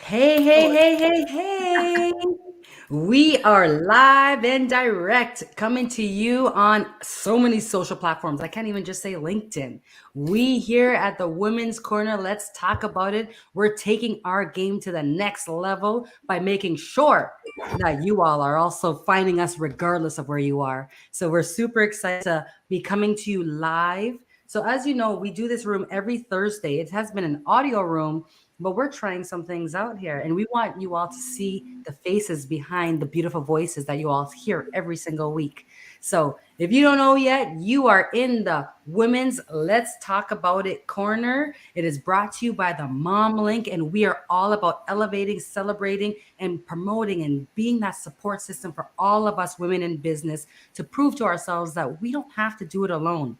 Hey, hey, hey, hey, hey. We are live and direct coming to you on so many social platforms. I can't even just say LinkedIn. We here at the Women's Corner, let's talk about it. We're taking our game to the next level by making sure that you all are also finding us regardless of where you are. So we're super excited to be coming to you live. So as you know, we do this room every Thursday. It has been an audio room, but we're trying some things out here, and we want you all to see the faces behind the beautiful voices that you all hear every single week. So if you don't know yet, you are in the Women's Let's Talk About It corner. It is brought to you by the Mom Link, and we are all about elevating, celebrating, and promoting and being that support system for all of us women in business to prove to ourselves that we don't have to do it alone.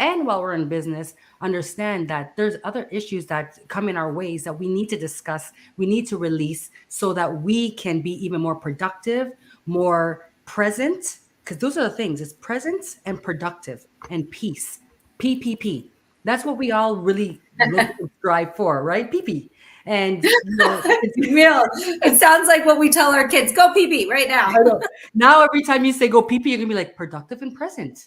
And while we're in business, understand that there's other issues that come in our ways that we need to discuss, we need to release so that we can be even more productive, more present, because those are the things. It's presence and productive and peace. PPP. That's what we all really look and strive for, right? PP. And Camille, it sounds like what we tell our kids. Go pee pee right now. I know. Now every time you say go PP, you're gonna be like productive and present.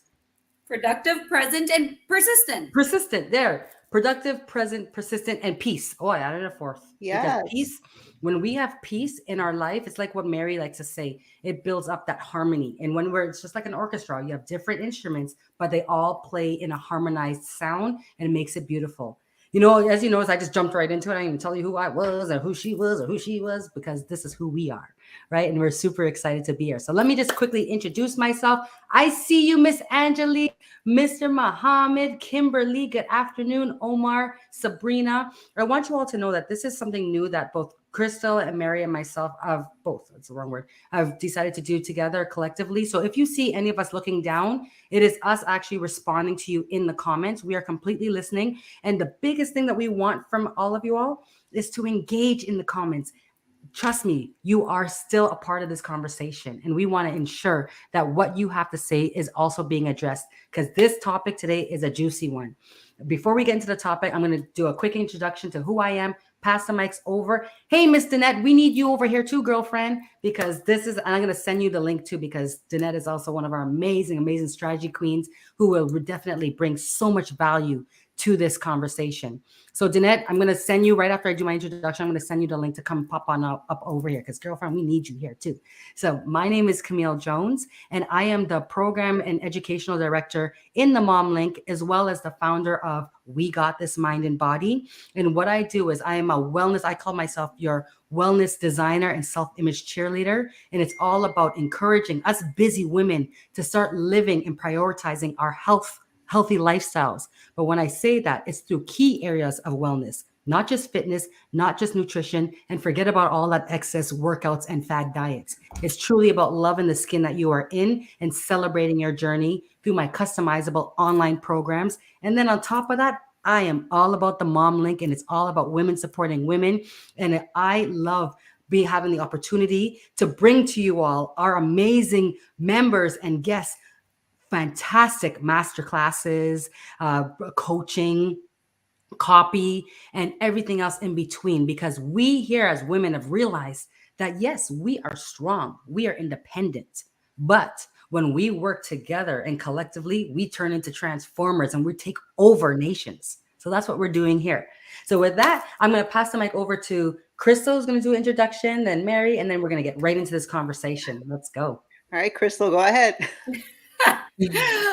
Productive, present, and persistent. Persistent, there. Productive, present, persistent, and peace. Oh, I added a fourth. Because Yes. peace, when we have peace in our life, it's like what Mary likes to say. It builds up that harmony. And when it's just like an orchestra, you have different instruments, but they all play in a harmonized sound and it makes it beautiful. You know, as you notice, I just jumped right into it. I didn't even tell you who I was or who she was because this is who we are, right? And we're super excited to be here. So let me just quickly introduce myself. I see you, Miss Angelique, Mr. Muhammad, Kimberly. Good afternoon, Omar, Sabrina. I want you all to know that this is something new that both Crystal and Mary and myself have both, that's the wrong word, have decided to do together collectively. So if you see any of us looking down, it is us actually responding to you in the comments. We are completely listening. And the biggest thing that we want from all of you all is to engage in the comments. Trust me, you are still a part of this conversation. And we want to ensure that what you have to say is also being addressed because this topic today is a juicy one. Before we get into the topic, I'm going to do a quick introduction to who I am, pass the mics over. Hey, Miss Danette, we need you over here too, girlfriend, because this is, and I'm going to send you the link too, because Danette is also one of our amazing, amazing strategy queens who will definitely bring so much value to this conversation. So Danette, I'm going to send you right after I do my introduction, I'm going to send you the link to come pop on up over here because girlfriend, we need you here too. So my name is Camille Jones and I am the program and educational director in the Mom Link, as well as the founder of We Got This Mind and Body. And what I do is I am a wellness, I call myself your wellness designer and self-image cheerleader. And it's all about encouraging us busy women to start living and prioritizing our healthy lifestyles. But when I say that, it's through key areas of wellness, not just fitness, not just nutrition, and forget about all that excess workouts and fad diets. It's truly about loving the skin that you are in and celebrating your journey through my customizable online programs. And then on top of that, I am all about the Mom Link, and it's all about women supporting women. And I love having the opportunity to bring to you all our amazing members and guests fantastic master classes, coaching, copy, and everything else in between. Because we here as women have realized that, yes, we are strong, we are independent, but when we work together and collectively, we turn into transformers and we take over nations. So that's what we're doing here. So with that, I'm going to pass the mic over to Crystal, who's going to do an introduction, then Mary, and then we're going to get right into this conversation. Let's go. All right, Crystal, go ahead.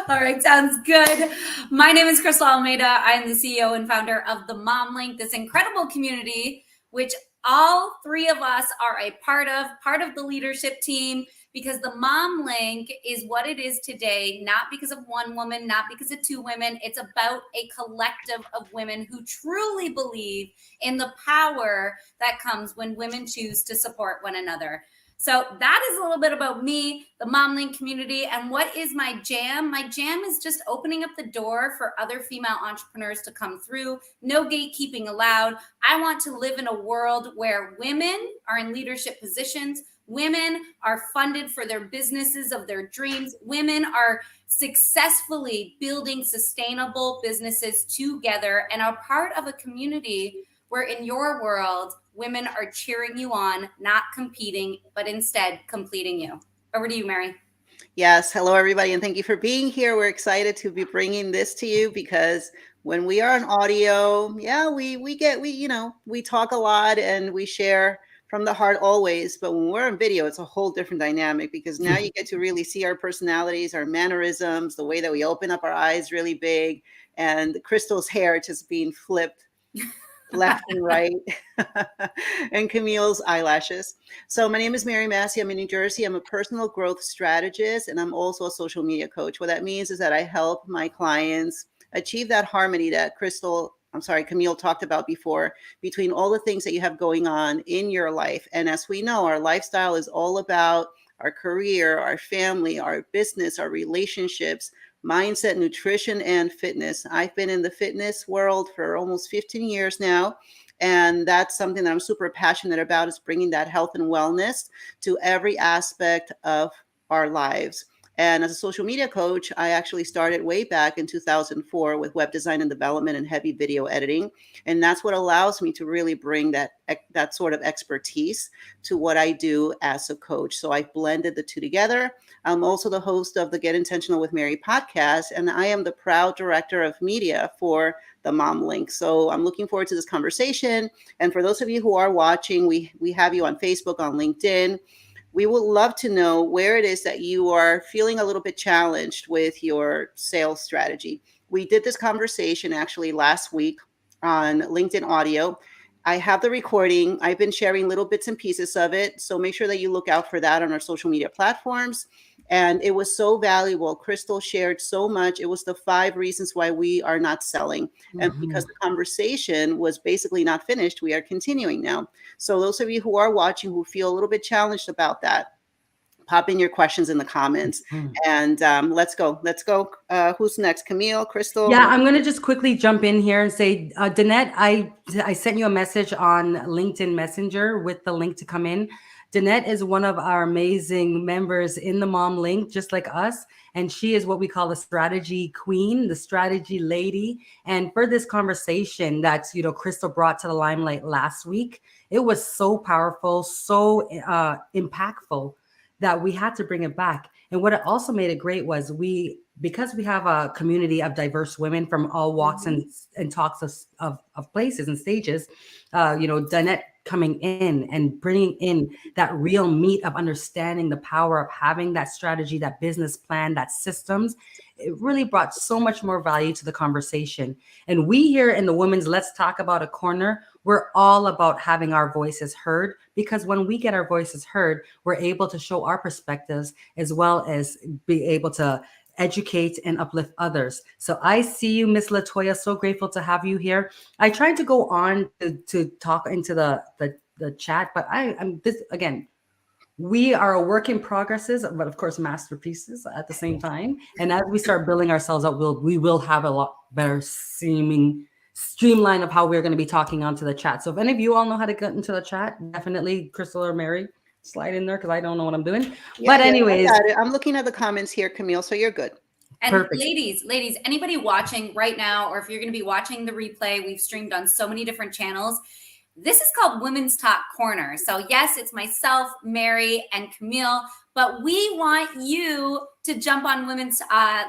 All right, sounds good. My name is Crystal Almeida. I am the CEO and founder of the Mom Link, this incredible community, which all three of us are a part of the leadership team, because the Mom Link is what it is today, not because of one woman, not because of two women. It's about a collective of women who truly believe in the power that comes when women choose to support one another. So that is a little bit about me, the Mom Link community, and what is my jam? My jam is just opening up the door for other female entrepreneurs to come through. No gatekeeping allowed. I want to live in a world where women are in leadership positions. Women are funded for their businesses of their dreams. Women are successfully building sustainable businesses together and are part of a community where in your world, women are cheering you on, not competing, but instead completing you. Over to you, Mary. Yes. Hello, everybody. And thank you for being here. We're excited to be bringing this to you because when we are on audio, yeah, we talk a lot and we share from the heart always. But when we're on video, it's a whole different dynamic because now you get to really see our personalities, our mannerisms, the way that we open up our eyes really big, and Crystal's hair just being flipped left and right, and Camille's eyelashes. So my name is Mary Massey. I'm in New Jersey. I'm a personal growth strategist, and I'm also a social media coach. What that means is that I help my clients achieve that harmony that Camille talked about before, between all the things that you have going on in your life. And as we know, our lifestyle is all about our career, our family, our business, our relationships, mindset, nutrition, and fitness. I've been in the fitness world for almost 15 years now. And that's something that I'm super passionate about, is bringing that health and wellness to every aspect of our lives. And as a social media coach, I actually started way back in 2004 with web design and development and heavy video editing. And that's what allows me to really bring that sort of expertise to what I do as a coach. So I've blended the two together. I'm also the host of the Get Intentional with Mary podcast, and I am the proud director of media for the Mom Link. So I'm looking forward to this conversation. And for those of you who are watching, we have you on Facebook, on LinkedIn. We would love to know where it is that you are feeling a little bit challenged with your sales strategy. We did this conversation actually last week on LinkedIn Audio. I have the recording. I've been sharing little bits and pieces of it. So make sure that you look out for that on our social media platforms. And it was so valuable. Crystal shared so much. It was the 5 reasons why we are not selling. And because the conversation was basically not finished, we are continuing now. So those of you who are watching who feel a little bit challenged about that, pop in your questions in the comments. And let's go. Who's next? Camille, Crystal? Yeah, I'm going to just quickly jump in here and say, Danette, I sent you a message on LinkedIn Messenger with the link to come in. Danette is one of our amazing members in the Mom Link, just like us. And she is what we call the strategy queen, the strategy lady. And for this conversation that, Crystal brought to the limelight last week, it was so powerful, so impactful that we had to bring it back. And what it also made it great was because we have a community of diverse women from all walks and talks of places and stages, Danette coming in and bringing in that real meat of understanding the power of having that strategy, that business plan, that systems, it really brought so much more value to the conversation. And we here in the Women's Let's Talk About a Corner, we're all about having our voices heard, because when we get our voices heard, we're able to show our perspectives as well as be able to educate and uplift others. So I see you, Miss Latoya. So grateful to have you here. I tried to go on to talk into the chat, but I'm this again. We are a work in progresses, but of course masterpieces at the same time. And as we start building ourselves up, we will have a lot better seeming streamline of how we're going to be talking onto the chat. So if any of you all know how to get into the chat, definitely Crystal or Mary, slide in there because I don't know what I'm doing. But anyways, I'm looking at the comments here, Camille, so you're good. And perfect. ladies, anybody watching right now, or if you're going to be watching the replay, we've streamed on so many different channels. This is called Women's Talk Corner. So yes, it's myself, Mary, and Camille, but we want you to jump on Women's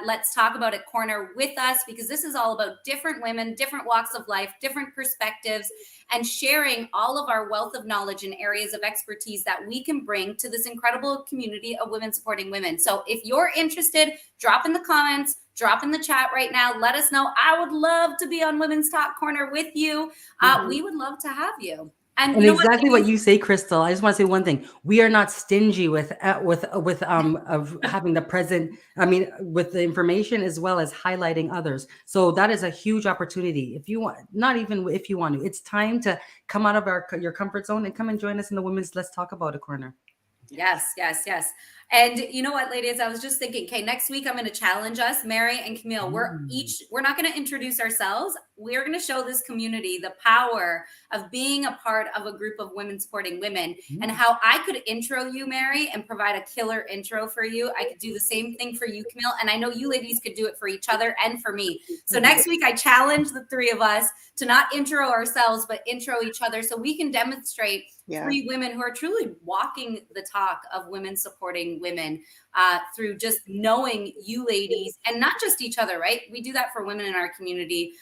Let's Talk About It Corner with us, because this is all about different women, different walks of life, different perspectives, and sharing all of our wealth of knowledge and areas of expertise that we can bring to this incredible community of women supporting women. So if you're interested, drop in the comments, drop in the chat right now. Let us know. I would love to be on Women's Talk Corner with you. We would love to have you. And exactly what you say, Crystal. I just want to say one thing: we are not stingy with of having the present. I mean, with the information as well as highlighting others. So that is a huge opportunity. If you want, not even if you want to, it's time to come out of your comfort zone and come and join us in the Women's Let's Talk About It Corner. Yes. And you know what, ladies, I was just thinking, okay, next week I'm going to challenge us, Mary and Camille. We're not going to introduce ourselves. We're going to show this community the power of being a part of a group of women supporting women, and how I could intro you, Mary, and provide a killer intro for you. I could do the same thing for you, Camille. And I know you ladies could do it for each other and for me. So next week, I challenge the three of us to not intro ourselves, but intro each other, so we can demonstrate three women who are truly walking the talk of women supporting women through just knowing you ladies, and not just each other, right? We do that for women in our community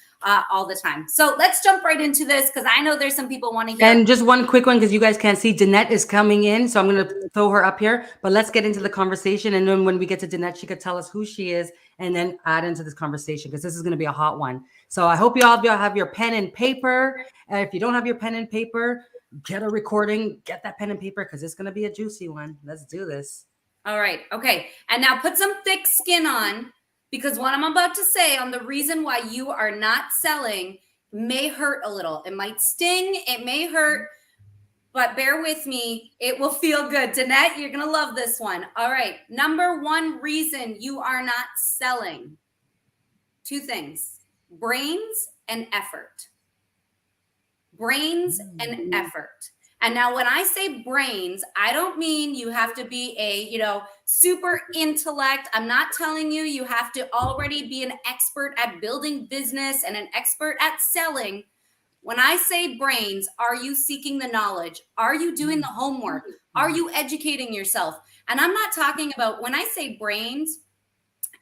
all the time. So let's jump right into this, because I know there's some people want to hear. And just one quick one, because you guys can't see, Danette is coming in, so I'm going to throw her up here. But let's get into the conversation, and then when we get to Danette, she could tell us who she is, and then add into this conversation, because this is going to be a hot one. So I hope you all have your pen and paper. If you don't have your pen and paper, get a recording, get that pen and paper, because it's going to be a juicy one. Let's do this. All right. Okay. And now put some thick skin on, because what I'm about to say on the reason why you are not selling may hurt a little. It might sting. It may hurt, but bear with me. It will feel good. Danette, you're going to love this one. All right. Number one reason you are not selling. Two things: brains and effort. Brains and effort. And now when I say brains, I don't mean you have to be a, super intellect. I'm not telling you have to already be an expert at building business and an expert at selling. When I say brains, are you seeking the knowledge? Are you doing the homework? Are you educating yourself? And I'm not talking about, when I say brains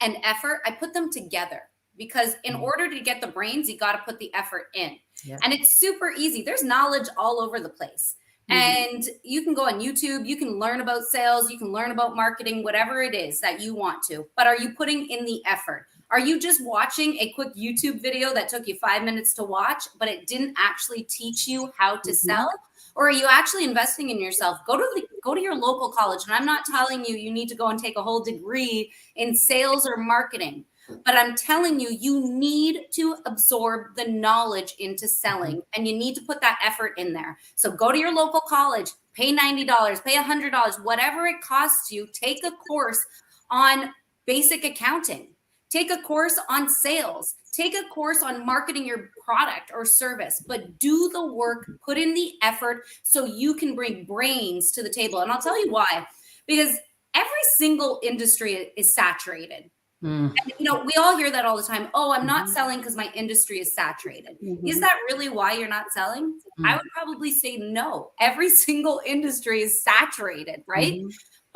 and effort, I put them together, because in order to get the brains, you got to put the effort in. Yeah. And it's super easy. There's knowledge all over the place. And you can go on YouTube, you can learn about sales, you can learn about marketing, whatever it is that you want to. But are you putting in the effort? Are you just watching a quick YouTube video that took you 5 minutes to watch, but it didn't actually teach you how to sell? Or are you actually investing in yourself? Go to your local college. And I'm not telling you need to go and take a whole degree in sales or marketing. But I'm telling you, you need to absorb the knowledge into selling, and you need to put that effort in there. So go to your local college, pay $90, pay $100, whatever it costs you. Take a course on basic accounting. Take a course on sales. Take a course on marketing your product or service, but do the work, put in the effort, so you can bring brains to the table. And I'll tell you why. Because every single industry is saturated. And, we all hear that all the time. Oh, I'm not selling because my industry is saturated. Is that really why you're not selling? I would probably say no. Every single industry is saturated, right?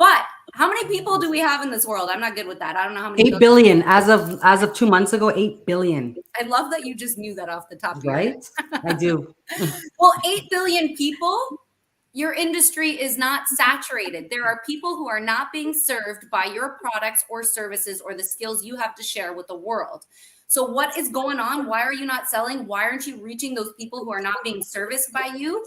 But how many people do we have in this world? I'm not good with that. I don't know how many. 8 billion as of 2 months ago. 8 billion. I love that you just knew that off the top of your head. Right? I do. Well, 8 billion people. Your industry is not saturated. There are people who are not being served by your products or services or the skills you have to share with the world. So what is going on? Why are you not selling? Why aren't you reaching those people who are not being serviced by you?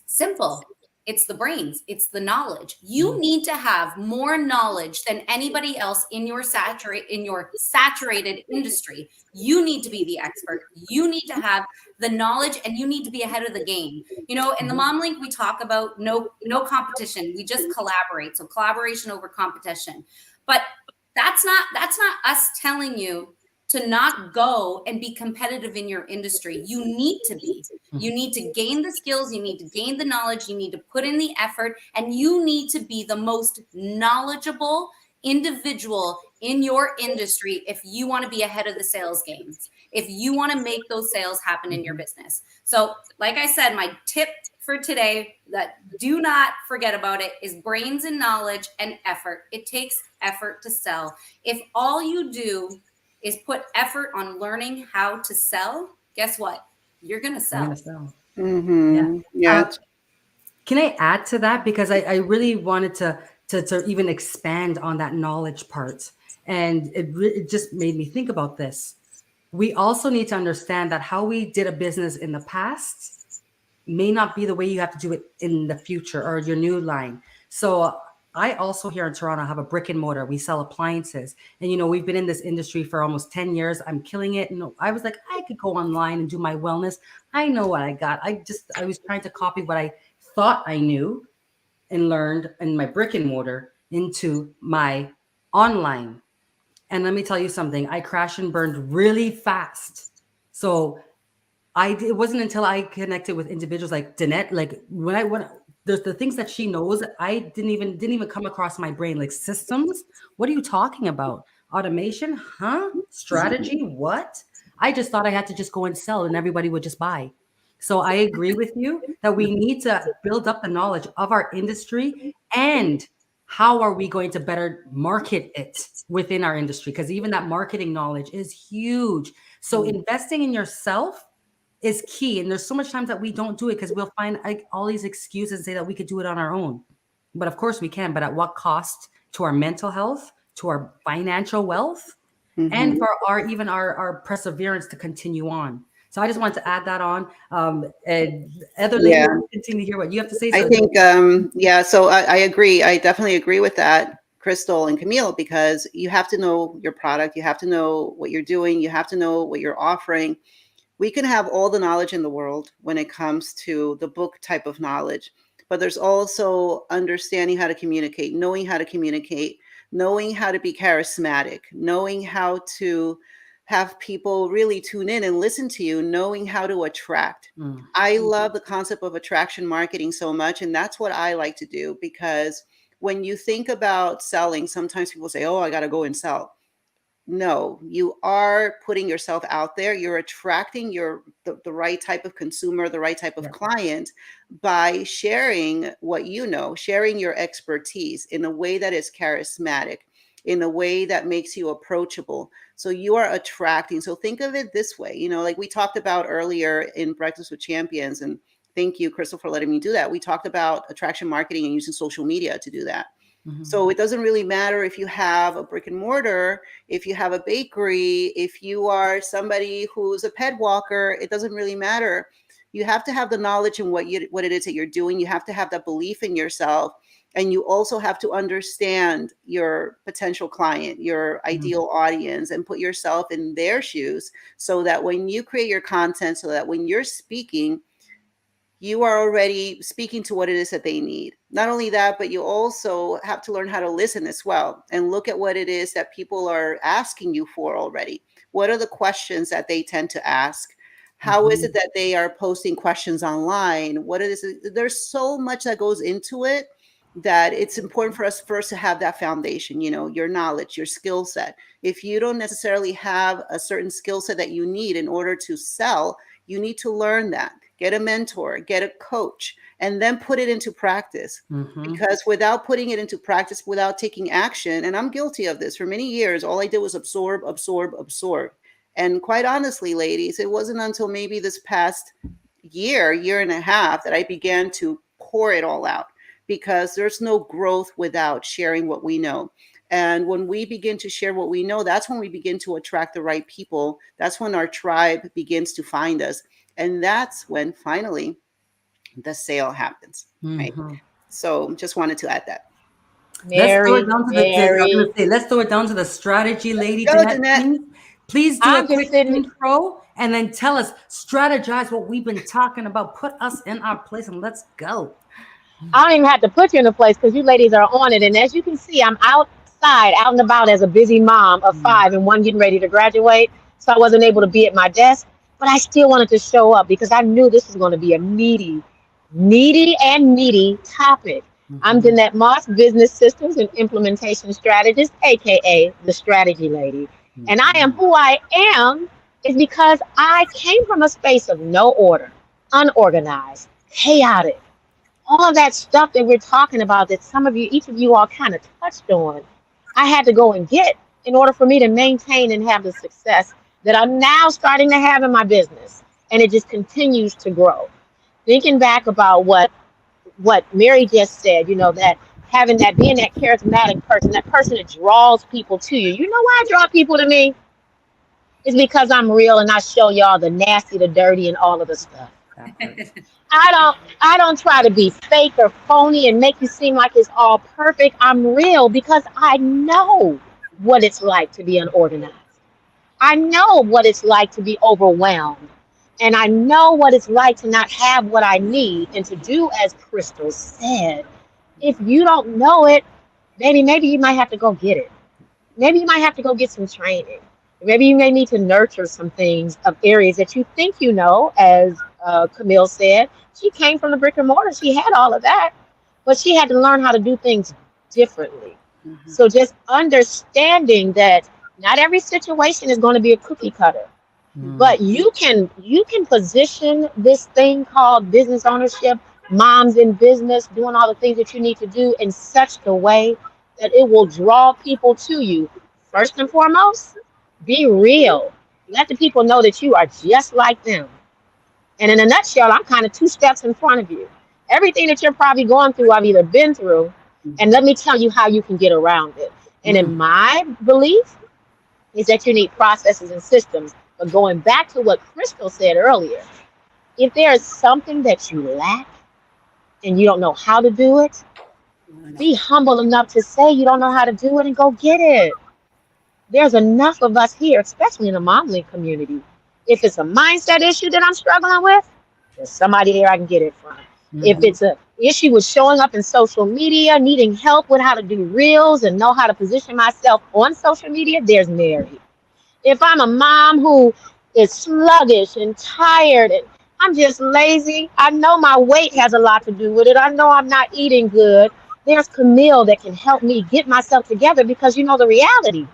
Simple. It's the brains. It's the knowledge. You need to have more knowledge than anybody else in your saturated industry. You need to be the expert. You need to have the knowledge, and you need to be ahead of the game. In the Mom Link, we talk about no competition. We just collaborate. So collaboration over competition. But that's not us telling you to not go and be competitive in your industry. You need to be. You need to gain the skills. You need to gain the knowledge. You need to put in the effort, and you need to be the most knowledgeable individual in your industry if you want to be ahead of the sales games, if you want to make those sales happen in your business. So like I said, my tip for today, that do not forget about it, is brains and knowledge and effort. It takes effort to sell. If all you do is put effort on learning how to sell, guess what? You're going to sell. Yeah. Can I add to that? Because I really wanted to even expand on that knowledge part. And it just made me think about this. We also need to understand that how we did a business in the past may not be the way you have to do it in the future or your new line. So I also here in Toronto have a brick and mortar. We sell appliances. And, we've been in this industry for almost 10 years. I'm killing it. And I was like, I could go online and do my wellness. I know what I got. I was trying to copy what I thought I knew and learned in my brick and mortar. into my online. And let me tell you something, I crashed and burned really fast. So it wasn't until I connected with individuals like Danette, like when there's the things that she knows, I didn't even come across my brain, like systems. What are you talking about? Automation? Huh? Strategy? What? I just thought I had to just go and sell and everybody would just buy. So I agree with you that we need to build up the knowledge of our industry, and how are we going to better market it within our industry? Because even that marketing knowledge is huge. So investing in yourself is key. And there's so much times that we don't do it because we'll find like all these excuses and say that we could do it on our own. But of course we can, but at what cost to our mental health, to our financial wealth, and for our perseverance to continue on. So I just wanted to add that on. And other ladies, Yeah. continue to hear what you have to say. I So think, yeah, so I agree. I definitely agree with that, Crystal and Camille, because you have to know your product. You have to know what you're doing. You have to know what you're offering. We can have all the knowledge in the world when it comes to the book type of knowledge, but there's also understanding how to communicate, knowing how to communicate, knowing how to be charismatic, knowing how to have people really tune in and listen to you, knowing how to attract. I love the concept of attraction marketing so much, and that's what I like to do, because when you think about selling, sometimes people say, oh, I got to go and sell. No, you are putting yourself out there. You're attracting the right type of consumer, the right type of client, by sharing what you know, sharing your expertise in a way that is charismatic, in a way that makes you approachable. So you are attracting. So think of it this way, you know, like we talked about earlier in Breakfast with Champions, and thank you, Crystal, for letting me do that. We talked about attraction marketing and using social media to do that. So it doesn't really matter if you have a brick and mortar, if you have a bakery, if you are somebody who's a pet walker, it doesn't really matter. You have to have the knowledge in what it is that you're doing. You have to have that belief in yourself. And you also have to understand your potential client, your ideal audience, and put yourself in their shoes, so that when you create your content, so that when you're speaking, you are already speaking to what it is that they need. Not only that, but you also have to learn how to listen as well, and look at what it is that people are asking you for already. What are the questions that they tend to ask? How is it that they are posting questions online? What it is? There's so much that goes into it, that it's important for us first to have that foundation, you know, your knowledge, your skill set. If you don't necessarily have a certain skill set that you need in order to sell, you need to learn that. Get a mentor, get a coach, and then put it into practice. Because without putting it into practice, without taking action, and I'm guilty of this, for many years, all I did was absorb, absorb, absorb. And quite honestly, ladies, it wasn't until maybe this past year and a half, that I began to pour it all out, because there's no growth without sharing what we know. And when we begin to share what we know, that's when we begin to attract the right people. That's when our tribe begins to find us. And that's when finally the sale happens, right? So just wanted to add that. let's throw it Mary, down to Mary. let's throw it down to the strategy lady. Go, Danette, Danette. please do a I'm just quick sitting. intro and then tell us, strategize what we've been talking about. Put us in our place and let's go. I don't even have to put you in a place because you ladies are on it. And as you can see, I'm outside, out and about as a busy mom of 5 and one getting ready to graduate. So I wasn't able to be at my desk, but I still wanted to show up because I knew this was going to be a meaty topic. I'm Danette Moss, business systems and implementation strategist, aka the strategy lady. And I am who I am is because I came from a space of no order, unorganized, chaotic. All of that stuff that we're talking about, that some of you, each of you all kind of touched on, I had to go and get in order for me to maintain and have the success that I'm now starting to have in my business. And it just continues to grow. Thinking back about what Mary just said, you know, that having that, being that charismatic person, that person that draws people to you. You know why I draw people to me? It's because I'm real and I show y'all the nasty, the dirty, and all of the stuff. I don't try to be fake or phony and make you seem like it's all perfect. I'm real because I know what it's like to be unorganized. I know what it's like to be overwhelmed. And I know what it's like to not have what I need and to do as Crystal said. If you don't know it, maybe you might have to go get it. Maybe you might have to go get some training. Maybe you may need to nurture some things of areas that you think you know, as Camille said. She came from the brick and mortar. She had all of that, but she had to learn how to do things differently. Mhm. So just understanding that not every situation is going to be a cookie cutter, but you can position this thing called business ownership, moms in business, doing all the things that you need to do in such a way that it will draw people to you. First and foremost, be real. Let the people know that you are just like them. And in a nutshell, I'm kind of two steps in front of you. Everything that you're probably going through, I've either been through, and let me tell you how you can get around it. And in my belief is that you need processes and systems. But going back to what Crystal said earlier, if there is something that you lack and you don't know how to do it, be humble enough to say you don't know how to do it and go get it. There's enough of us here, especially in the modeling community. If it's a mindset issue that I'm struggling with, there's somebody there I can get it from. If it's an issue with showing up in social media, needing help with how to do reels and know how to position myself on social media, there's Mary. If I'm a mom who is sluggish and tired and I'm just lazy, I know my weight has a lot to do with it. I know I'm not eating good. There's Camille that can help me get myself together, because you know the reality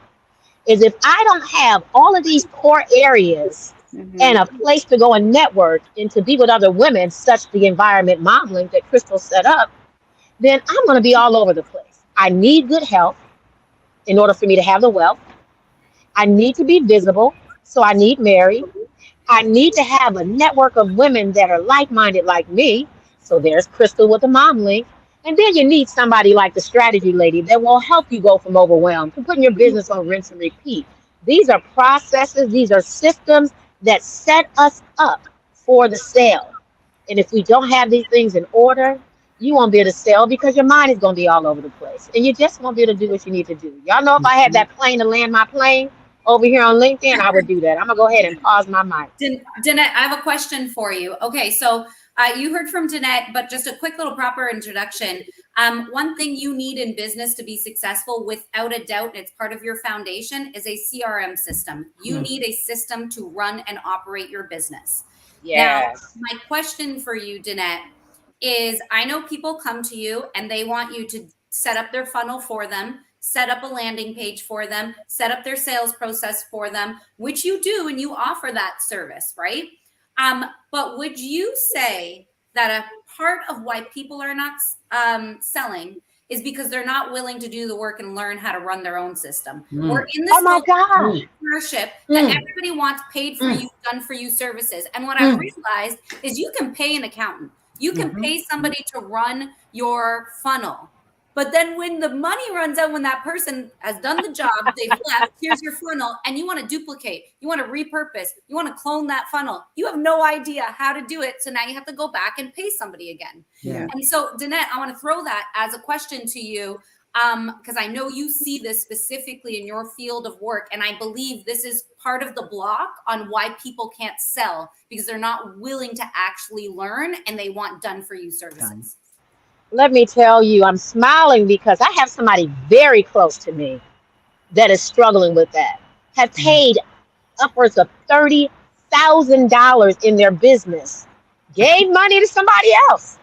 is if I don't have all of these core areas and a place to go and network and to be with other women, such the environment modeling that Crystal set up, then I'm going to be all over the place. I need good health in order for me to have the wealth. I need to be visible, so I need Mary. I need to have a network of women that are like-minded like me. So there's Crystal with the mom link. And then you need somebody like the strategy lady that will help you go from overwhelmed to putting your business on rinse and repeat. These are processes, these are systems that set us up for the sale. And if we don't have these things in order, you won't be able to sell because your mind is going to be all over the place. And you just won't be able to do what you need to do. Y'all know if I had that plane to land my plane over here on LinkedIn, I would do that. I'm going to go ahead and pause my mic. Danette, I have a question for you. Okay, so you heard from Danette, but just a quick little proper introduction. One thing you need in business to be successful, without a doubt, and it's part of your foundation, is a CRM system. You need a system to run and operate your business. Yes. Now, my question for you, Danette, is I know people come to you and they want you to set up their funnel for them, set up a landing page for them, set up their sales process for them, which you do and you offer that service, right? But would you say that a part of why people are not selling is because they're not willing to do the work and learn how to run their own system? Or in this entrepreneurship that everybody wants paid for you, done for you services. And what I've realized is you can pay an accountant. You can pay somebody to run your funnel. But then when the money runs out, when that person has done the job, they've left, here's your funnel, and you want to duplicate, you want to repurpose, you want to clone that funnel. You have no idea how to do it. So now you have to go back and pay somebody again. Yeah. And so, Danette, I want to throw that as a question to you, because I know you see this specifically in your field of work. And I believe this is part of the block on why people can't sell, because they're not willing to actually learn and they want done for you services. Let me tell you, I'm smiling because I have somebody very close to me that is struggling with that, have paid upwards of $30,000 in their business, gave money to somebody else,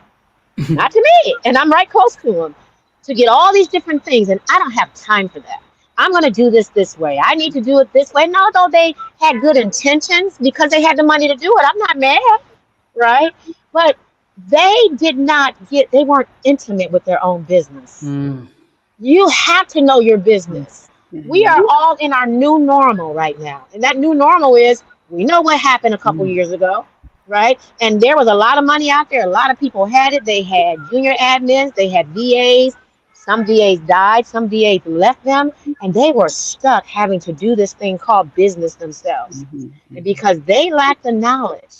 not to me, and I'm right close to them, to get all these different things, and I don't have time for that. I'm going to do this way. I need to do it this way. And although they had good intentions because they had the money to do it, I'm not mad, right? But they weren't intimate with their own business. You have to know your business. We are all in our new normal right now. And that new normal is, we know what happened a couple years ago, right? And there was a lot of money out there. A lot of people had it. They had junior admins. They had VAs. Some VAs died. Some VAs left them. And they were stuck having to do this thing called business themselves. And because they lacked the knowledge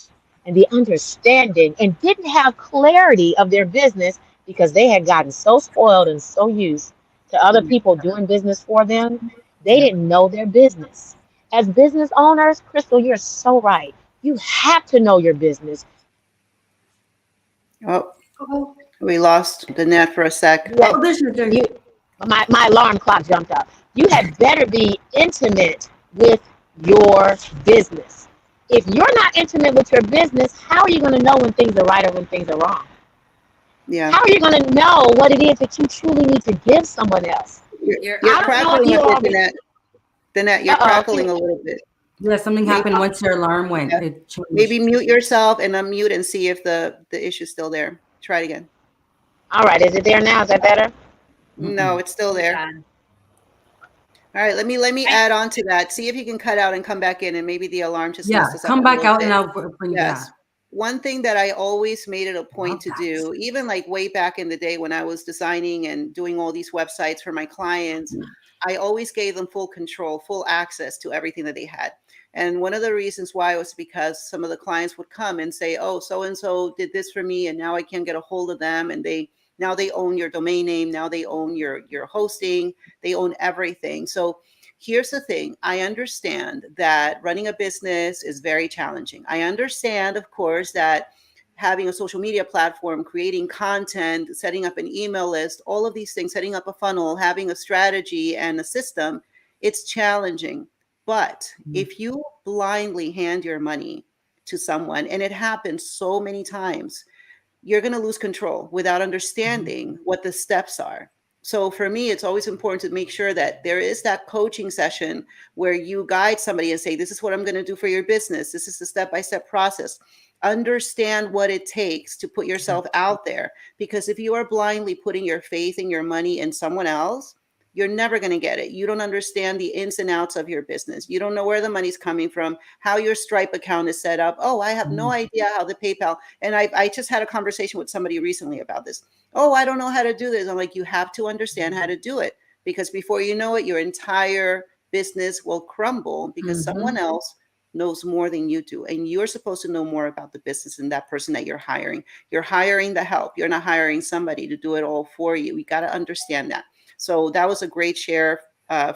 and the understanding and didn't have clarity of their business, because they had gotten so spoiled and so used to other people doing business for them, they didn't know their business. As business owners, Crystal, you're so right. You have to know your business. Oh, we lost Danette for a sec. Yeah. my alarm clock jumped up. You had better be intimate with your business. If you're not intimate with your business, how are you going to know when things are right or when things are wrong? Yeah. How are you going to know what it is that you truly need to give someone else? You're crackling a bit, Danette. You're crackling a little bit. Yeah, something happened once your alarm went. Yeah. It changed. Maybe mute yourself and unmute and see if the issue's still there. Try it again. All right. Is it there now? Is that better? No, it's still there. Yeah. All right, let me add on to that. See if you can cut out and come back in, and maybe the alarm just messed us up come a back little out bit. and I'll bring you Yes. back. One thing that I always made it a point Love to that. do, even like way back in the day when I was designing and doing all these websites for my clients, I always gave them full control, full access to everything that they had. And one of the reasons why was because some of the clients would come and say, oh, so-and-so did this for me, and now I can't get a hold of them. And now they own your domain name. Now they own your hosting. They own everything. So here's the thing. I understand that running a business is very challenging. I understand, of course, that having a social media platform, creating content, setting up an email list, all of these things, setting up a funnel, having a strategy and a system, it's challenging. But if you blindly hand your money to someone, and it happens so many times, you're going to lose control without understanding what the steps are. So for me, it's always important to make sure that there is that coaching session where you guide somebody and say, this is what I'm going to do for your business. This is the step-by-step process. Understand what it takes to put yourself out there. Because if you are blindly putting your faith and your money in someone else, you're never going to get it. You don't understand the ins and outs of your business. You don't know where the money's coming from, how your Stripe account is set up. Oh, I have no idea how the PayPal. And I just had a conversation with somebody recently about this. Oh, I don't know how to do this. I'm like, you have to understand how to do it, because before you know it, your entire business will crumble because someone else knows more than you do. And you're supposed to know more about the business than that person that you're hiring. You're hiring the help. You're not hiring somebody to do it all for you. We got to understand that. So that was a great share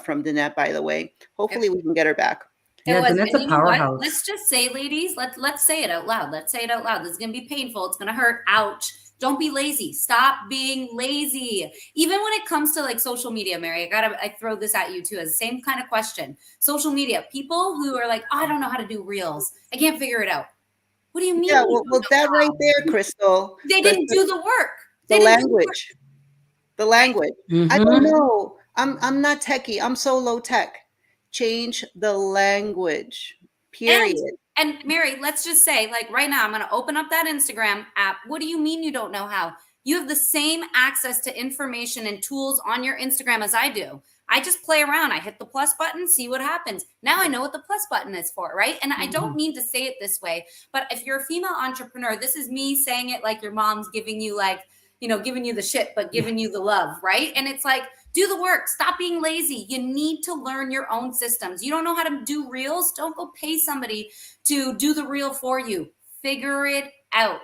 from Danette, by the way. Hopefully we can get her back. Yeah, Danette's a powerhouse. Let's just say, ladies, let's say it out loud. Let's say it out loud. This is going to be painful. It's going to hurt. Ouch. Don't be lazy. Stop being lazy. Even when it comes to like social media, Mary, I throw this at you too as the same kind of question. Social media, people who are like, oh, I don't know how to do reels. I can't figure it out. What do you mean? Yeah, well that right there, Crystal. They didn't do the work. The language. The language. I don't know. I'm not techie. I'm so low tech. Change the language. Period. And Mary, let's just say, like right now, I'm going to open up that Instagram app. What do you mean you don't know how? You have the same access to information and tools on your Instagram as I do. I just play around. I hit the plus button, see what happens. Now I know what the plus button is for, right? And I don't mean to say it this way, but if you're a female entrepreneur, this is me saying it like your mom's giving you like, giving you the shit, but giving you the love, right? And it's like, do the work. Stop being lazy. You need to learn your own systems. You don't know how to do reels? Don't go pay somebody to do the reel for you. Figure it out.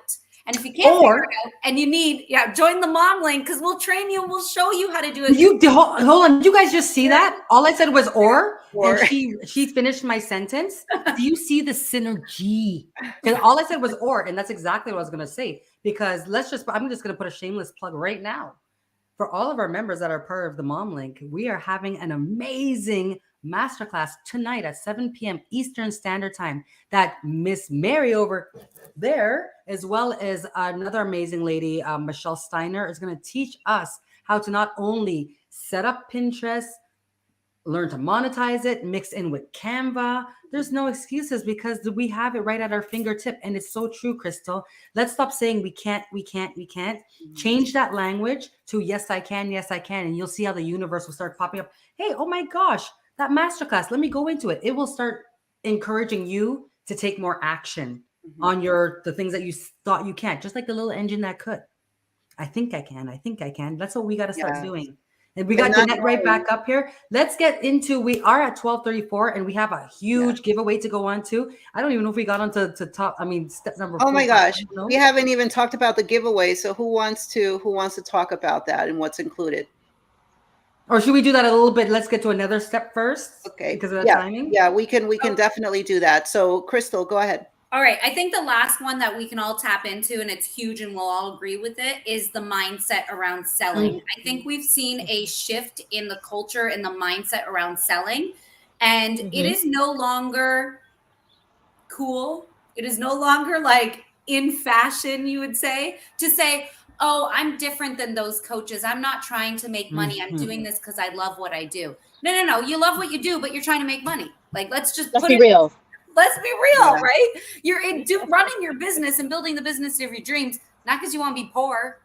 And if you can't figure it out and you need, join the Mom Link because we'll train you and we'll show you how to do it. Hold on. Did you guys just see that? All I said was and she finished my sentence. Do you see the synergy? Because all I said was and that's exactly what I was going to say. Because I'm just going to put a shameless plug right now. For all of our members that are part of the Mom Link, we are having an amazing masterclass tonight at 7 p.m. Eastern Standard Time that Miss Mary over there, as well as another amazing lady, Michelle Steiner, is going to teach us how to not only set up Pinterest, learn to monetize it, mix in with Canva. There's no excuses because we have it right at our fingertip. And it's so true, Crystal. Let's stop saying we can't. Change that language to yes, I can. And you'll see how the universe will start popping up. Hey, oh my gosh, that masterclass, let me go into it. It will start encouraging you to take more action on the things that you thought you can't, just like the little engine that could. I think I can. That's what we got to start doing. And we got Danette right back up here. Let's get into, we are at 12:34 and we have a huge giveaway to go on to. I don't even know if we got on to step number 4. Oh my gosh. We haven't even talked about the giveaway. So who wants to talk about that and what's included? Or should we do that a little bit? Let's get to another step first. Okay. Because of the timing. Yeah, we can definitely do that. So Crystal, go ahead. All right. I think the last one that we can all tap into, and it's huge and we'll all agree with it, is the mindset around selling. I think we've seen a shift in the culture and the mindset around selling, and it is no longer cool. It is no longer like in fashion, you would say, to say, oh, I'm different than those coaches. I'm not trying to make money. I'm doing this because I love what I do. No. You love what you do, but you're trying to make money. Like, let's be real. Let's be real, right? You're running your business and building the business of your dreams, not because you want to be poor.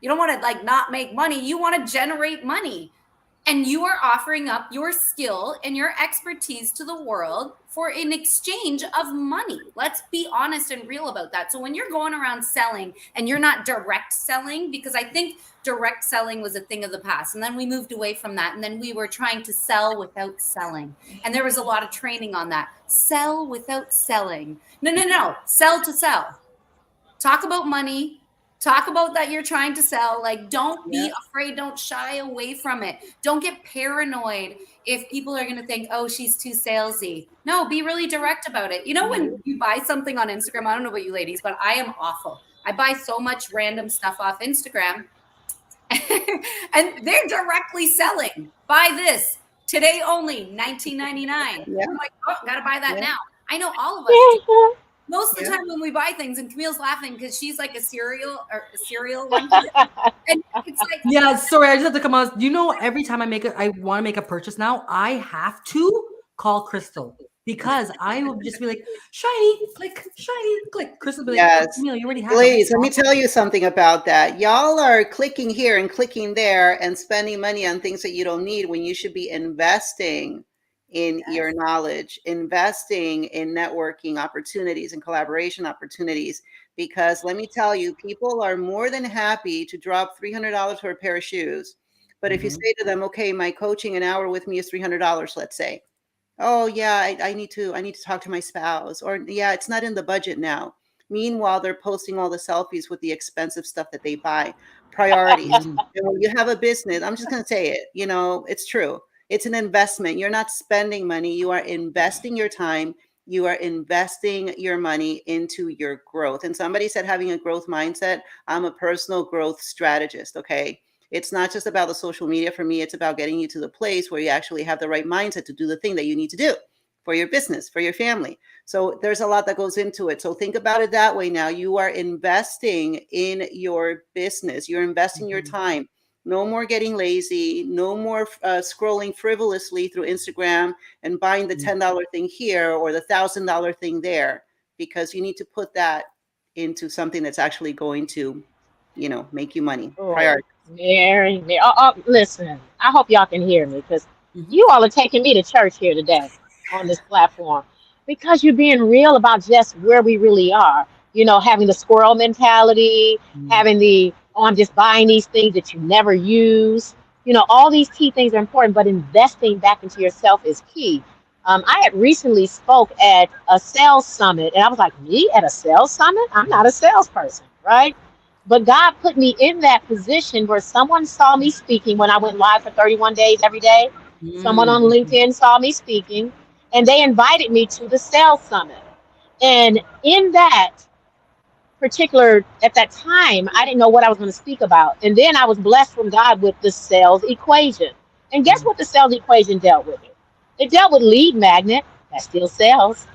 You don't want to like not make money. You want to generate money. And you are offering up your skill and your expertise to the world for an exchange of money. Let's be honest and real about that. So when you're going around selling and you're not direct selling, because I think direct selling was a thing of the past. And then we moved away from that. And then we were trying to sell without selling. And there was a lot of training on that. Sell without selling. No. Sell to sell. Talk about money. Talk about that you're trying to sell. Like, don't be afraid. Don't shy away from it. Don't get paranoid if people are going to think, oh, she's too salesy. No, be really direct about it. You know, when you buy something on Instagram, I don't know about you ladies, but I am awful. I buy so much random stuff off Instagram and they're directly selling. Buy this today only, $19.99. Yeah. I'm like, oh, got to buy that now. I know all of us do. Most of the time when we buy things, and Camille's laughing because she's like a cereal one. And it's like, yeah, sorry, I just have to come on. You know, every time I want to make a purchase now, I have to call Crystal because I will just be like, shiny, click. Crystal will be like, Camille, you already have it. Please, let me tell you something about that. Y'all are clicking here and clicking there and spending money on things that you don't need when you should be investing in your knowledge, investing in networking opportunities and collaboration opportunities. Because let me tell you, people are more than happy to drop $300 for a pair of shoes. But if you say to them, okay, my coaching an hour with me is $300, let's say. Oh yeah, I need to talk to my spouse, or yeah, it's not in the budget now. Meanwhile, they're posting all the selfies with the expensive stuff that they buy. Priorities. When you have a business, I'm just going to say it, it's true. It's an investment. You're not spending money. You are investing your time. You are investing your money into your growth. And somebody said having a growth mindset. I'm a personal growth strategist. Okay. It's not just about the social media for me. It's about getting you to the place where you actually have the right mindset to do the thing that you need to do for your business, for your family. So there's a lot that goes into it. So think about it that way now. You are investing in your business. You're investing your time. No more getting lazy. No more scrolling frivolously through Instagram and buying the $10 thing here or the $1,000 thing there, because you need to put that into something that's actually going to, make you money. Priority. Mary. Listen, I hope y'all can hear me because you all are taking me to church here today on this platform because you're being real about just where we really are. Having the squirrel mentality, having the, oh, I'm just buying these things that you never use. All these key things are important, but investing back into yourself is key. I had recently spoke at a sales summit, and I was like, me at a sales summit? I'm not a salesperson, right? But God put me in that position where someone saw me speaking when I went live for 31 days every day. Someone on LinkedIn saw me speaking, and they invited me to the sales summit. And in that particular, at that time, I didn't know what I was going to speak about. And then I was blessed from God with the sales equation. And guess what the sales equation dealt with? It dealt with lead magnet. That still sells.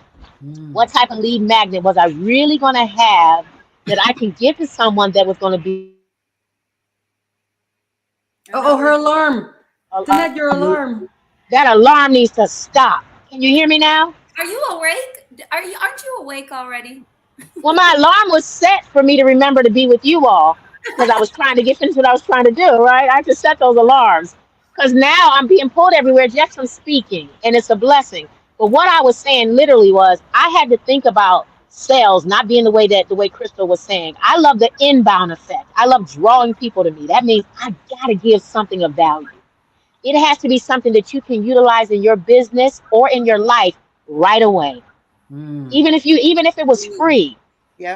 What type of lead magnet was I really going to have that I can give to someone that was going to be? Oh, her alarm. Isn't that your alarm? That alarm needs to stop. Can you hear me now? Are you awake? Aren't you awake already? Well, my alarm was set for me to remember to be with you all because I was trying to get into what I was trying to do, right? I just set those alarms because now I'm being pulled everywhere just from speaking, and it's a blessing. But what I was saying literally was I had to think about sales not being the way Crystal was saying. I love the inbound effect. I love drawing people to me. That means I got to give something of value. It has to be something that you can utilize in your business or in your life right away. Even if it was free.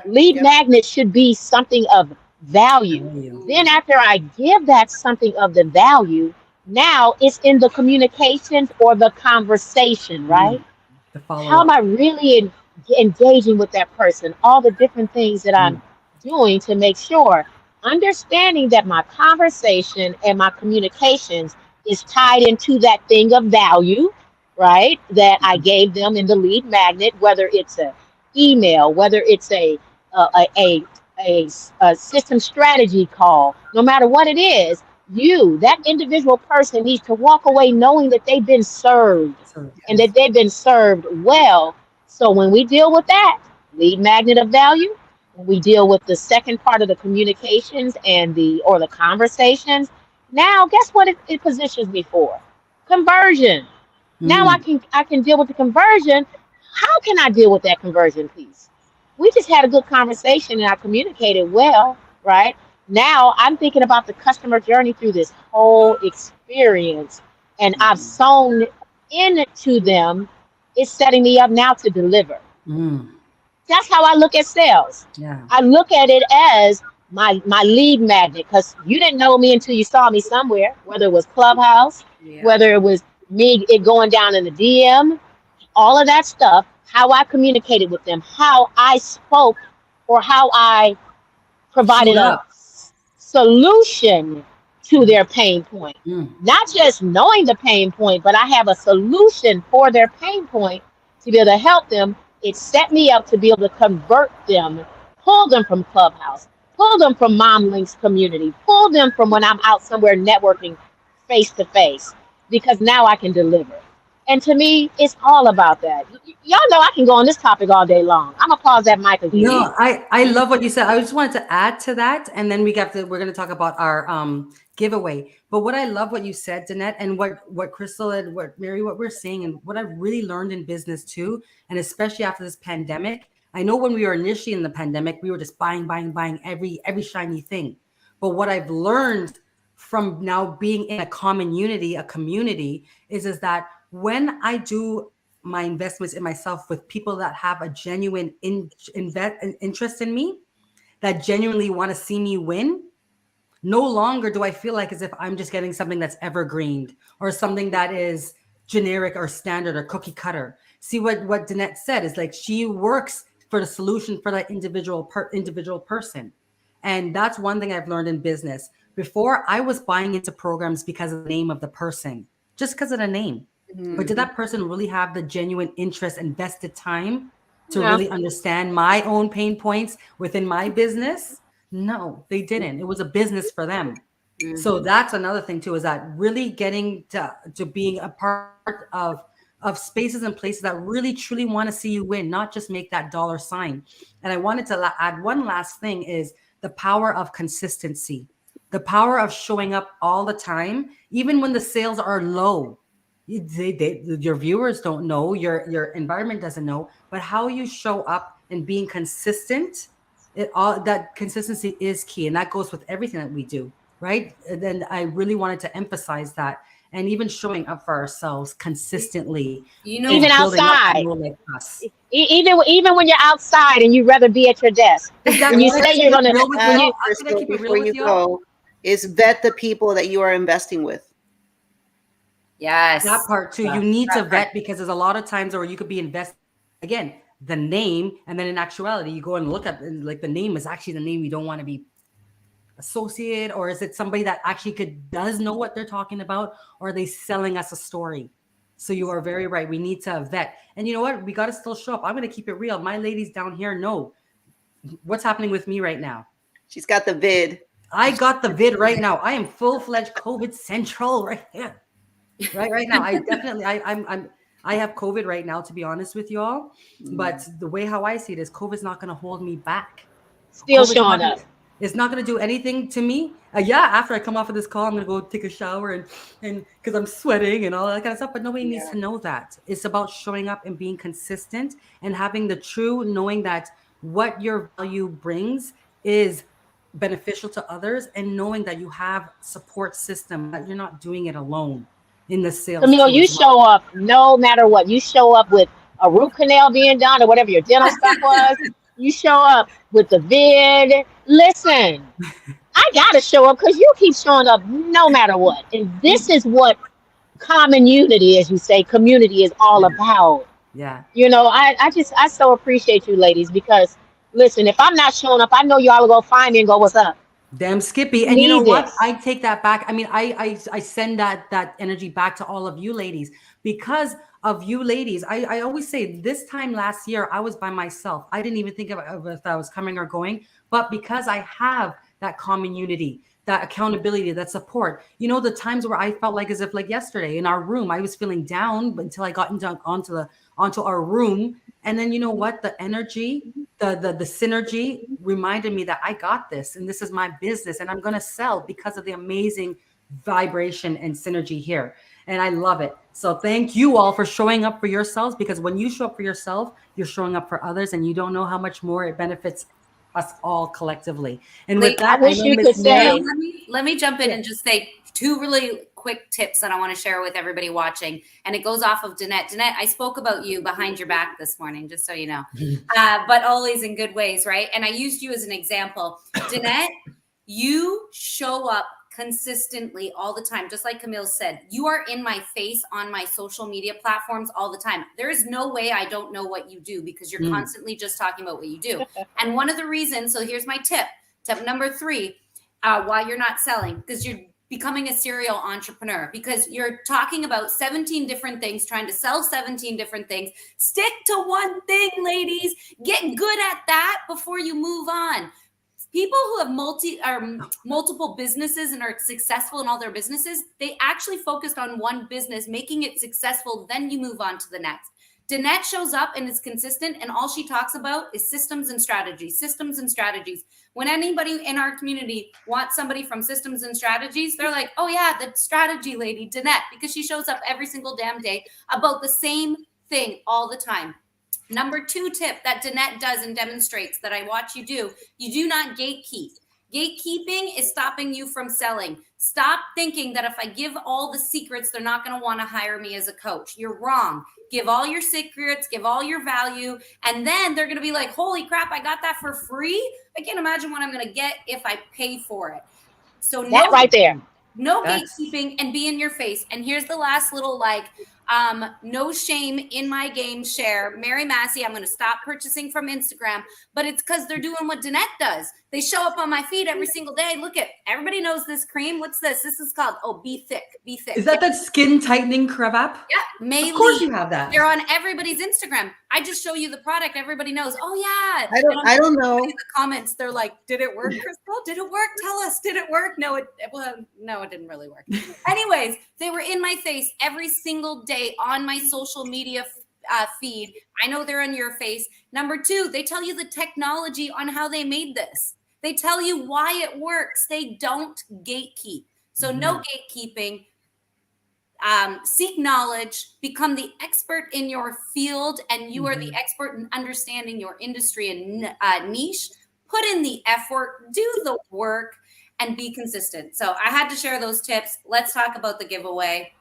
Lead magnet should be something of value. Then after I give that something of the value, now it's in the communications or the conversation, right? How am I really engaging with that person, all the different things that I'm doing to make sure, understanding that my conversation and my communications is tied into that thing of value, right? That I gave them in the lead magnet, whether it's a email, whether it's a, a, a system strategy call, no matter what it is, that individual person needs to walk away knowing that they've been served and that they've been served well. So when we deal with that lead magnet of value, when we deal with the second part of the communications and the conversations, now guess what it positions me for? Conversion. Now I can deal with the conversion. How can I deal with that conversion piece? We just had a good conversation and I communicated well, right? Now I'm thinking about the customer journey through this whole experience, and I've sewn into them. It's setting me up now to deliver. That's how I look at sales. I look at it as my lead magnet, because you didn't know me until you saw me somewhere, whether it was Clubhouse, whether it was it going down in the DM, all of that stuff, how I communicated with them, how I spoke, or how I provided a solution to their pain point. Not just knowing the pain point, but I have a solution for their pain point to be able to help them. It set me up to be able to convert them, pull them from Clubhouse, pull them from Mom Links community, pull them from when I'm out somewhere networking face to face, because now I can deliver. And to me, it's all about that. Y'all know I can go on this topic all day long. I'm gonna pause that mic again. No, I love what you said. I just wanted to add to that, and then we're going to talk about our giveaway. But what I love what you said, Danette, and what Crystal and what Mary, what we're saying, and what I've really learned in business too, and especially after this pandemic. I know when we were initially in the pandemic, we were just buying every shiny thing. But what I've learned from now being in a community, is that when I do my investments in myself with people that have a genuine interest in me, that genuinely want to see me win, no longer do I feel like as if I'm just getting something that's evergreened or something that is generic or standard or cookie cutter. See what Danette said is like she works for the solution for that individual person. And that's one thing I've learned in business. Before, I was buying into programs because of the name of the person, just because of the name. But did that person really have the genuine interest and vested time to really understand my own pain points within my business? No, they didn't. It was a business for them. So that's another thing too, is that really getting to being a part of spaces and places that really truly want to see you win, not just make that dollar sign. And I wanted to add one last thing, is the power of consistency, the power of showing up all the time, even when the sales are low. Your viewers don't know, your environment doesn't know, but how you show up and being consistent, that consistency is key. And that goes with everything that we do, right? And then I really wanted to emphasize that. And even showing up for ourselves consistently, even outside, even when you're outside and you'd rather be at your desk. When you say you're gonna, before you go, is vet the people that you are investing with. Yes, that part too. You need to vet, because there's a lot of times where you could be invested, again, the name, and then in actuality, you go and look at like the name is actually the name you don't want to be associated, or is it somebody that actually does know what they're talking about, or are they selling us a story? So you are very right. We need to vet, and you know what? We got to still show up. I'm going to keep it real. My ladies down here know what's happening with me right now. She's got the vid. I got the vid right now. I am full-fledged COVID central right here. Right now, I have COVID right now, to be honest with you all. But the way how I see it is, COVID's not going to hold me back. Still showing up. It's not going to do anything to me. After I come off of this call, I'm going to go take a shower and because I'm sweating and all that kind of stuff. But nobody needs to know that. It's about showing up and being consistent and having the true knowing that what your value brings is beneficial to others, and knowing that you have support system, that you're not doing it alone. In the sales, Camille, you show up no matter what. You show up with a root canal being done or whatever your dental stuff was. You show up with the vid. Listen, I gotta show up because you keep showing up no matter what. And this is what common unity, as you say, community is all about. Yeah. I so appreciate you ladies because listen, if I'm not showing up, I know y'all will go find me and go, what's up? Damn Skippy. I And you know need what? this. I take that back. I mean, I send that energy back to all of you ladies because of you ladies. I always say this time last year, I was by myself. I didn't even think of if I was coming or going, but because I have that common unity, that accountability, that support. You know, the times where I felt like as if like yesterday in our room, I was feeling down but until I got onto our room. And then you know what? The energy, the synergy reminded me that I got this and this is my business and I'm going to sell because of the amazing vibration and synergy here. And I love it. So thank you all for showing up for yourselves, because when you show up for yourself, you're showing up for others and you don't know how much more it benefits us all collectively. And with Ladies, I that, I wish know you could Miss say, Mary. let me jump in yeah. and just say two really quick tips that I want to share with everybody watching. And it goes off of Danette. Danette, I spoke about you behind your back this morning, just so you know, but always in good ways, right? And I used you as an example. Danette, you show up consistently all the time. Just like Camille said, you are in my face on my social media platforms all the time. There is no way I don't know what you do because you're constantly just talking about what you do. And one of the reasons, so here's my tip. Tip number 3, while you're not selling, because you're becoming a serial entrepreneur, because you're talking about 17 different things, trying to sell 17 different things. Stick to one thing, ladies. Get good at that before you move on. People who have multiple businesses and are successful in all their businesses, they actually focused on one business, making it successful. Then you move on to the next. Danette shows up and is consistent, and all she talks about is systems and strategies, systems and strategies. When anybody in our community wants somebody from systems and strategies, they're like, oh yeah, the strategy lady, Danette, because she shows up every single damn day about the same thing all the time. Number 2 tip that Danette does and demonstrates that I watch you do not gatekeep. Gatekeeping is stopping you from selling. Stop thinking that if I give all the secrets, they're not going to want to hire me as a coach. You're wrong. Give all your secrets, give all your value, and then they're going to be like, holy crap, I got that for free. I can't imagine what I'm going to get if I pay for it. So That right there. no That's- gatekeeping and be in your face. And here's the last little no shame in my game share. Mary Massey, I'm going to stop purchasing from Instagram, but it's because they're doing what Danette does. They show up on my feed every single day. Look at, everybody knows this cream. What's this? This is called, Be Thick. Be Thick. Is that skin tightening crap? Yeah, Maylee. Of course you have that. They're on everybody's Instagram. I just show you the product. Everybody knows. Oh yeah. I don't know. In the comments, they're like, "Did it work, Crystal? Did it work? Tell us. Did it work?" No, it didn't really work. Anyways, they were in my face every single day on my social media feed. I know they're in your face. Number 2, they tell you the technology on how they made this. They tell you why it works. They don't gatekeep. So no gatekeeping. Seek knowledge, become the expert in your field, and you are the expert in understanding your industry and niche. Put in the effort, do the work, and be consistent. So I had to share those tips. Let's talk about the giveaway.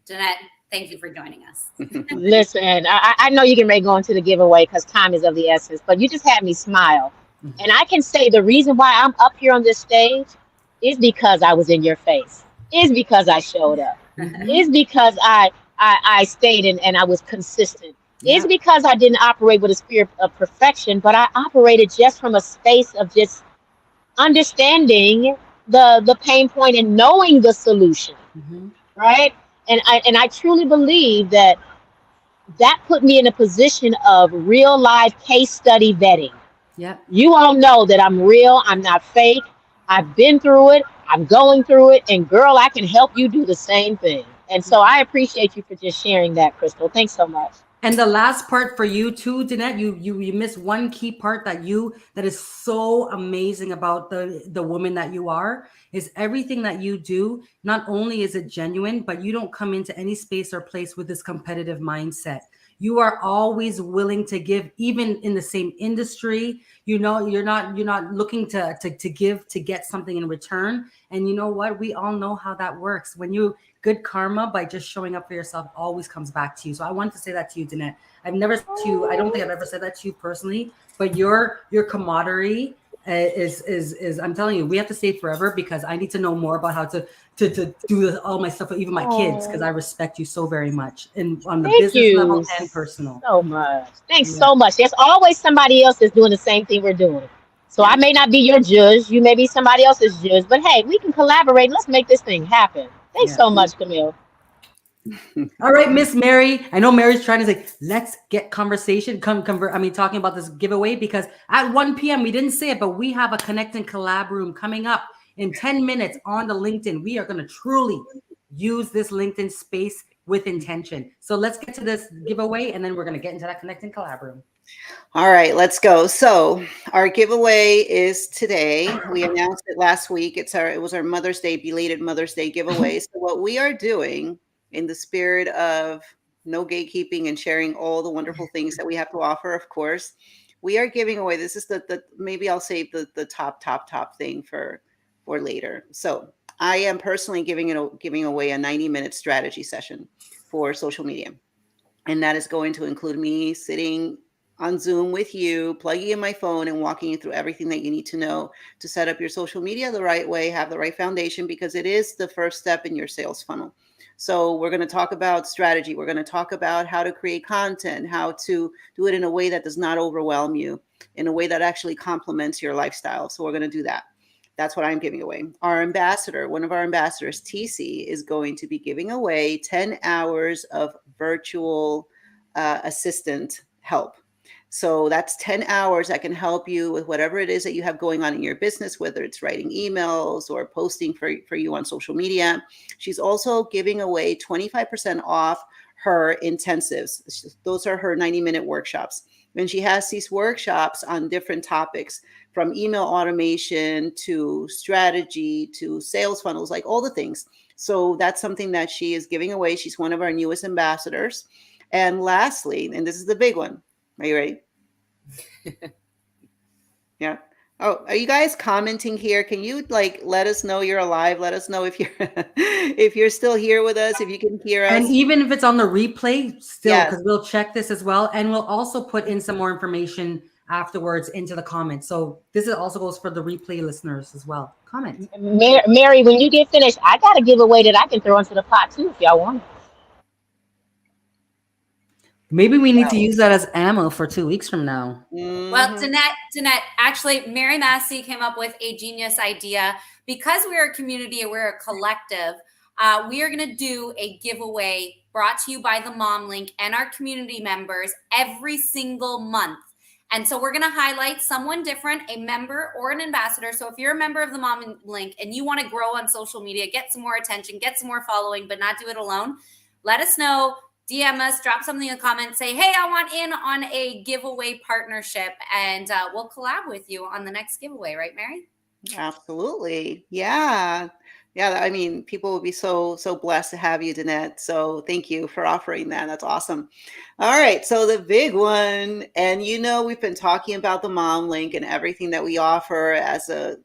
Danette, thank you for joining us. Listen, I know you can ready to go into the giveaway because time is of the essence, but you just had me smile. And I can say the reason why I'm up here on this stage is because I was in your face, is because I showed up, is because I stayed and I was consistent. It's because I didn't operate with a spirit of perfection, but I operated just from a space of just understanding the pain point and knowing the solution, right? And I truly believe that put me in a position of real life case study vetting. Yep. You all know that I'm real. I'm not fake. I've been through it. I'm going through it. And girl, I can help you do the same thing. And so I appreciate you for just sharing that, Crystal. Thanks so much. And the last part for you too, Danette, you missed one key part that is so amazing about the woman that you are, is everything that you do. Not only is it genuine, but you don't come into any space or place with this competitive mindset. You are always willing to give, even in the same industry. You know, you're not looking to give to get something in return. And you know what? We all know how that works. When you good karma by just showing up for yourself always comes back to you. So I wanted to say that to you, Danette. I don't think I've ever said that to you personally, but your camaraderie is I'm telling you, we have to stay forever because I need to know more about how to do this, all my stuff with even my kids, because I respect you so very much, and on the Thank business level you and personal. so much. Thanks Yeah. so much. There's always somebody else that's doing the same thing we're doing. So I may not be your judge. You may be somebody else's judge. But hey, we can collaborate. Let's make this thing happen. Thanks Yeah. so much, Camille. All right, Miss Mary. I know Mary's trying to say, let's get conversation. Talking about this giveaway, because at 1 p.m. we didn't say it, but we have a Connect and Collab room coming up in 10 minutes on the LinkedIn. We are going to truly use this LinkedIn space with intention. So let's get to this giveaway, and then we're going to get into that Connect and Collab room. All right, let's go. So our giveaway is today. We announced it last week. It was our Mother's Day, belated Mother's Day giveaway. So what we are doing, in the spirit of no gatekeeping and sharing all the wonderful things that we have to offer, of course, we are giving away. This is the maybe I'll save the top thing for later. So I am personally giving away a 90-minute strategy session for social media. And that is going to include me sitting on Zoom with you, plugging in my phone and walking you through everything that you need to know to set up your social media the right way, have the right foundation, because it is the first step in your sales funnel. So we're going to talk about strategy. We're going to talk about how to create content, how to do it in a way that does not overwhelm you, in a way that actually complements your lifestyle. So we're going to do that. That's what I'm giving away. Our ambassador, one of our ambassadors, TC, is going to be giving away 10 hours of virtual assistant help. So that's 10 hours that can help you with whatever it is that you have going on in your business, whether it's writing emails or posting for you on social media. She's also giving away 25% off her intensives. Those are her 90-minute workshops. And she has these workshops on different topics, from email automation to strategy to sales funnels, like all the things. So that's something that she is giving away. She's one of our newest ambassadors. And lastly, and this is the big one. Are you ready? Yeah. Oh, are you guys commenting here? Can you let us know you're alive? Let us know if you're if you're still here with us, if you can hear us. And even if it's on the replay, still, because Yes. we'll check this as well. And we'll also put in some more information afterwards into the comments. So this also goes for the replay listeners as well. Comment. Mary, when you get finished, I got a giveaway that I can throw into the pot too if y'all want. Maybe we need to use that as ammo for 2 weeks from now. Well, Danette, actually, Mary Massey came up with a genius idea. Because we're a community and we're a collective, we are going to do a giveaway brought to you by the Mom Link and our community members every single month. And so we're going to highlight someone different, a member or an ambassador. So if you're a member of the Mom Link and you want to grow on social media, get some more attention, get some more following, but not do it alone, let us know. DM us, drop something in the comments, say, hey, I want in on a giveaway partnership, and we'll collab with you on the next giveaway. Right, Mary? Absolutely. Yeah. Yeah. I mean, people will be so blessed to have you, Danette. So thank you for offering that. That's awesome. All right. So the big one, and we've been talking about the Mom Link and everything that we offer as the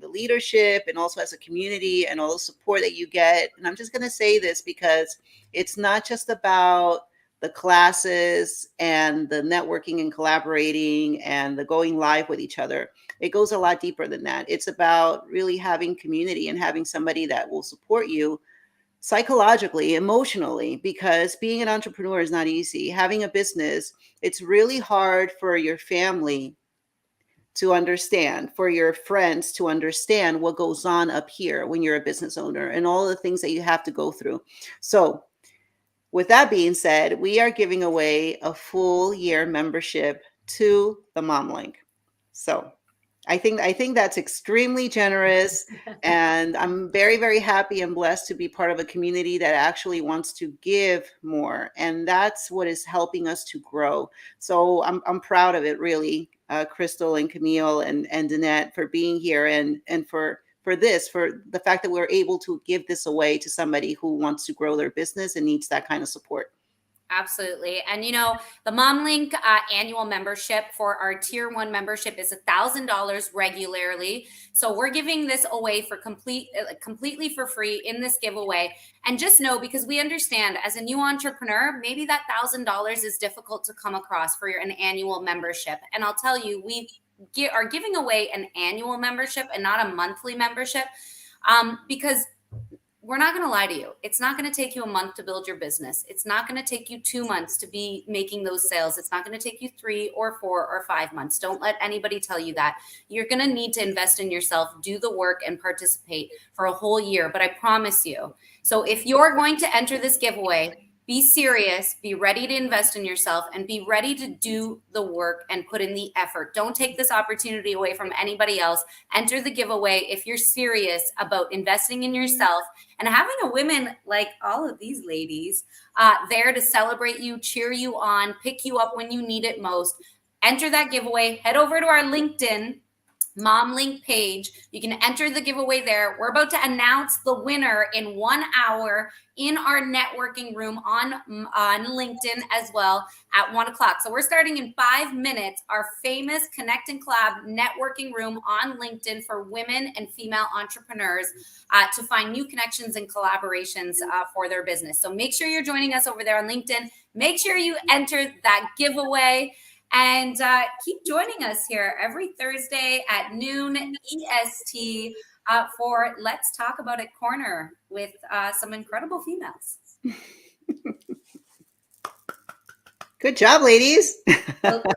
leadership and also as a community and all the support that you get. And I'm just going to say this because it's not just about the classes and the networking and collaborating and the going live with each other. It goes a lot deeper than that. It's about really having community and having somebody that will support you psychologically, emotionally, because being an entrepreneur is not easy. Having a business, it's really hard for your family to understand, for your friends to understand what goes on up here when you're a business owner and all the things that you have to go through. So with that being said, we are giving away a full year membership to the Mom Link. So I think that's extremely generous, and I'm very, very happy and blessed to be part of a community that actually wants to give more, and that's what is helping us to grow. So I'm proud of it, really, Crystal and Camille and Danette, for being here and for the fact that we're able to give this away to somebody who wants to grow their business and needs that kind of support. Absolutely. And the Mom Link annual membership for our tier 1 membership is $1,000 regularly. So we're giving this away for completely for free in this giveaway. And just know, because we understand as a new entrepreneur, maybe that $1,000 is difficult to come across for an annual membership. And I'll tell you, are giving away an annual membership and not a monthly membership, because we're not going to lie to you. It's not going to take you a month to build your business. It's not going to take you 2 months to be making those sales. It's not going to take you 3 or 4 or 5 months. Don't let anybody tell you that. You're going to need to invest in yourself, do the work, and participate for a whole year. But I promise you. So if you're going to enter this giveaway, be serious, be ready to invest in yourself, and be ready to do the work and put in the effort. Don't take this opportunity away from anybody else. Enter the giveaway if you're serious about investing in yourself and having a women like all of these ladies there to celebrate you, cheer you on, pick you up when you need it most. Enter that giveaway. Head over to our LinkedIn Mom Link page. You can enter the giveaway there. We're about to announce the winner in 1 hour in our networking room on LinkedIn as well at 1 o'clock. So we're starting in 5 minutes, our famous Connect and Collab networking room on LinkedIn for women and female entrepreneurs to find new connections and collaborations for their business. So make sure you're joining us over there on LinkedIn. Make sure you enter that giveaway. And keep joining us here every Thursday at noon EST for Let's Talk About It Corner with some incredible females. Good job, ladies.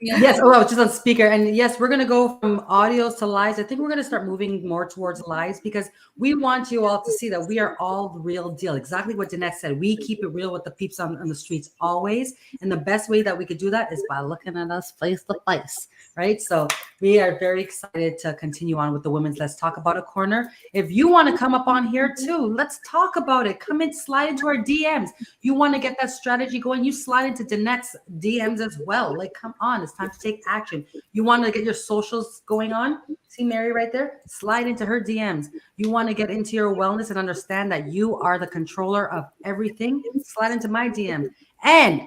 Yes. Oh, I was just on speaker. And yes, we're going to go from audios to lives. I think we're going to start moving more towards lives because we want you all to see that we are all the real deal. Exactly what Danette said. We keep it real with the peeps on the streets always. And the best way that we could do that is by looking at us face to face. Right. So we are very excited to continue on with the Women's Let's Talk About It Corner. If you want to come up on here too, let's talk about it. Come and slide into our DMs. You want to get that strategy going, you slide into Danette's DMs as well. Like, come on, it's time to take action. You want to get your socials going on? See Mary right there? Slide into her DMs. You want to get into your wellness and understand that you are the controller of everything? Slide into my DM. And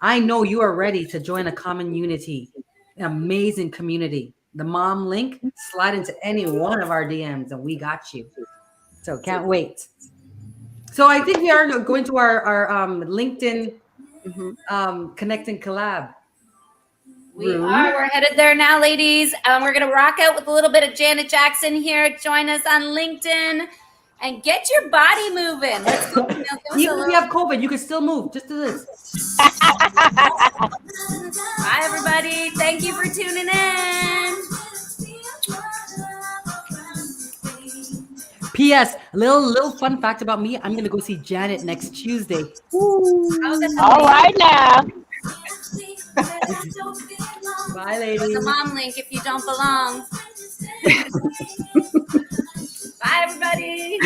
I know you are ready to join a common unity, an amazing community. The Mom Link, slide into any one of our DMs and we got you. So can't wait. So I think we are going to our LinkedIn Connect and Collab. We're headed there now, ladies. We're going to rock out with a little bit of Janet Jackson here. Join us on LinkedIn and get your body moving. Let's go. Even if you have COVID, you can still move. Just do this. Bye, everybody. Thank you for tuning in. P.S. A little fun fact about me. I'm going to go see Janet next Tuesday. All right now. Bye, ladies. The Mom Link if you don't belong. Bye, everybody.